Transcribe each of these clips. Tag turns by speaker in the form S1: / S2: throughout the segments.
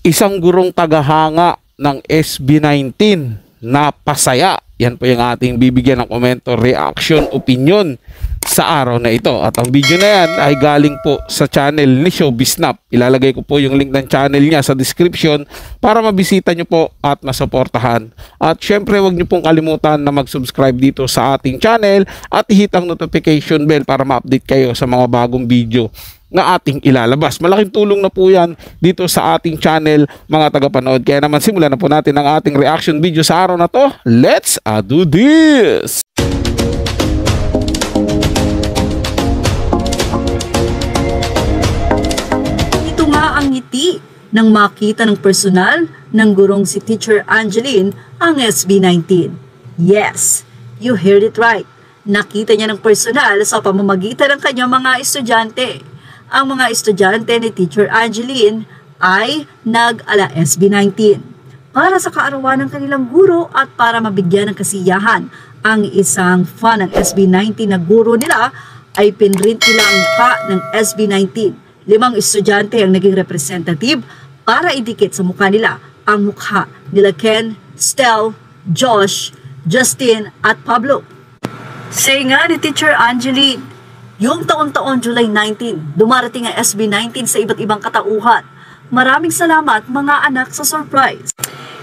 S1: isang gurong tagahanga ng SB19 na pasaya. Yan po yung ating bibigyan ng komento, reaction, opinion sa araw na ito. At ang video na yan ay galing po sa channel ni Showbiznap. Ilalagay ko po yung link ng channel niya sa description para mabisita nyo po at masuportahan. At syempre huwag nyo pong kalimutan na mag-subscribe dito sa ating channel at i-hit ang notification bell para ma-update kayo sa mga bagong video na ating ilalabas. Malaking tulong na po yan dito sa ating channel, mga tagapanood. Kaya naman simulan na po natin ang ating reaction video sa araw na to. Let's do this!
S2: Ito nga ang ngiti nang makita ng personal ng gurong si Teacher Angeline ang SB19. Yes, you heard it right. Nakita niya ng personal sa pamamagitan ng kanyang mga estudyante. Ang mga estudyante ni Teacher Angeline ay nag-ala SB19 para sa kaarawan ng kanilang guro at para mabigyan ng kasiyahan. Ang isang fan ng SB19 na guro nila ay pinrint nila ang mukha ng SB19. 5 estudyante ang naging representative para idikit sa mukha nila ang mukha nila Ken, Stel, Josh, Justin at Pablo. Say nga ni Teacher Angeline, yung taon-taon July 19, dumarating ang SB19 sa iba't ibang katauhan. Maraming salamat mga anak sa surprise.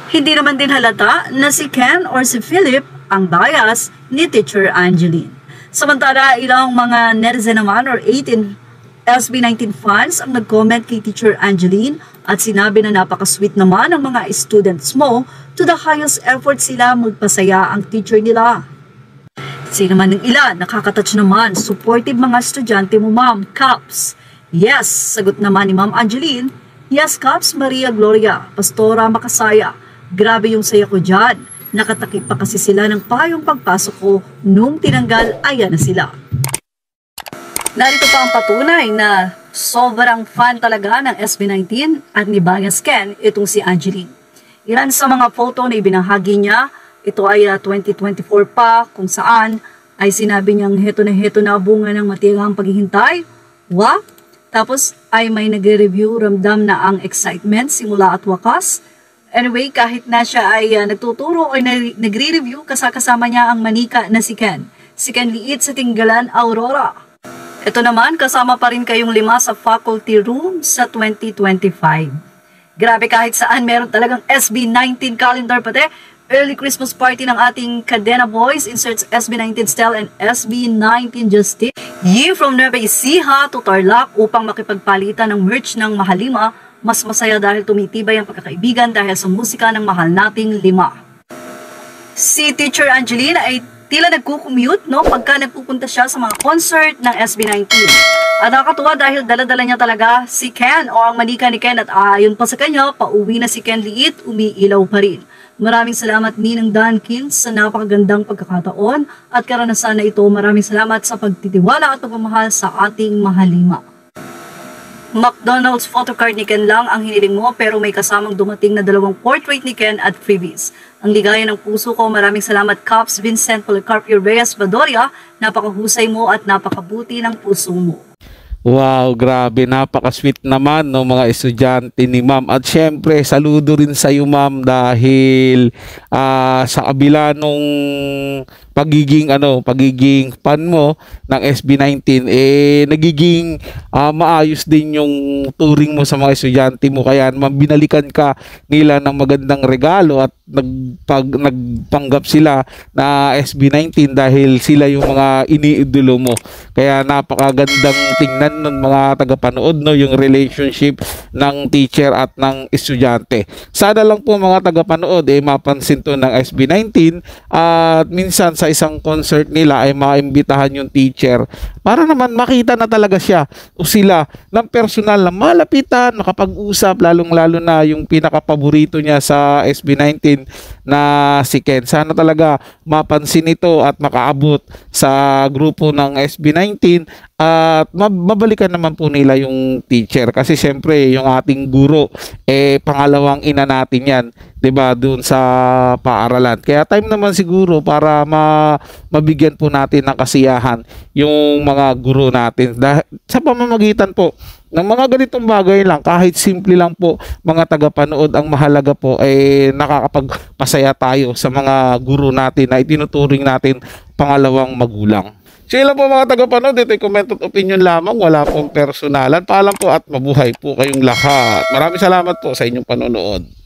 S2: Hindi naman din halata na si Ken or si Philip ang bias ni Teacher Angeline. Samantala, ilang mga netizen naman or 18 SB19 fans ang nag-comment kay Teacher Angeline at sinabi na napaka-sweet naman ng mga students mo, to the highest effort sila magpasaya ang teacher nila. Sino man ng ilan, nakakatouch naman, supportive mga estudyante mo ma'am, Caps. Yes, sagot naman ni Ma'am Angeline. Yes, Caps, Maria Gloria, Pastora Makasaya. Grabe yung saya ko dyan. Nakatakip pa kasi sila ng payong pagpasok ko nung tinanggal, ayan na sila. Narito pa ang patunay na sobrang fan talaga ng SB19 at ni Bias Ken itong si Angeline. Ilan sa mga photo na ibinahagi niya, ito ay 2024 pa kung saan ay sinabi niyang heto na bunga ng matigang paghihintay. Wow! Tapos ay may nagre-review, ramdam na ang excitement simula at wakas. Anyway, kahit na siya ay nagtuturo o nagre-review, kasama niya ang manika na si Ken. Si Ken Liit sa Tinggalan, Aurora. Ito naman, kasama pa rin kayong 5 sa faculty room sa 2025. Grabe, kahit saan meron talagang SB19 calendar pati. Early Christmas party ng ating Cadena Boys inserts SB19 Stel and SB19 Justin. Ye from Nueva Ecija to Tarlac upang makipagpalitan ng merch ng Mahalima. Mas masaya dahil tumitibay ang pagkakaibigan dahil sa musika ng mahal nating 5. Si Teacher Angeline ay tila nagkukommute pagka nagpupunta siya sa mga concert ng SB19. At nakakatuwa dahil dala-dala niya talaga si Ken o ang manika ni Ken at ayon pa sa kanya, pauwi na si Ken Liit, umiilaw pa rin. Maraming salamat Ninang Dankins sa napakagandang pagkakataon at karanasan na ito. Maraming salamat sa pagtitiwala at pagmamahal sa ating Mahalima. McDonald's photocard ni Ken lang ang hiniling mo pero may kasamang dumating na 2 portrait ni Ken at freebies. Ang ligaya ng puso ko, maraming salamat Caps Vincent Policarpio Reyes Badoria, napakahusay mo at napakabuti ng puso mo.
S1: Wow, grabe, napaka-sweet naman ng mga estudyante ni ma'am. At syempre, saludo rin sa iyo ma'am dahil sa kabila nung pagiging fan mo ng SB19 nagiging maayos din yung touring mo sa mga estudyante mo, kaya naman binalikan ka nila ng magandang regalo at nagpanggap sila na SB19 dahil sila yung mga iniidolo mo. Kaya napakagandang tingnan nun mga tagapanood yung relationship ng teacher at ng estudyante. Sana lang po mga tagapanood mapansin to ng SB19 at minsan sa isang concert nila ay maimbitahan yung teacher para naman makita na talaga siya o sila ng personal na malapitan, makapag-usap, lalong-lalo na yung pinakapaborito niya sa SB19 na si Ken. Sana talaga mapansin ito at makaabot sa grupo ng SB19 at mabalikan naman po nila yung teacher kasi syempre yung ating guro pangalawang ina natin yan, 'di ba, doon sa paaralan. Kaya time naman siguro para mabigyan po natin ng kasiyahan yung mga guro natin sa pamamagitan po ng mga ganitong bagay lang, kahit simple lang po mga tagapanood, ang mahalaga po ay nakakapagpasaya tayo sa mga guro natin na itinuturing natin pangalawang magulang. So yun lang po mga tagapanood, ito ay comment at opinion lamang, wala pong personalan. Paalam po at mabuhay po kayong lahat. Maraming salamat po sa inyong panonood.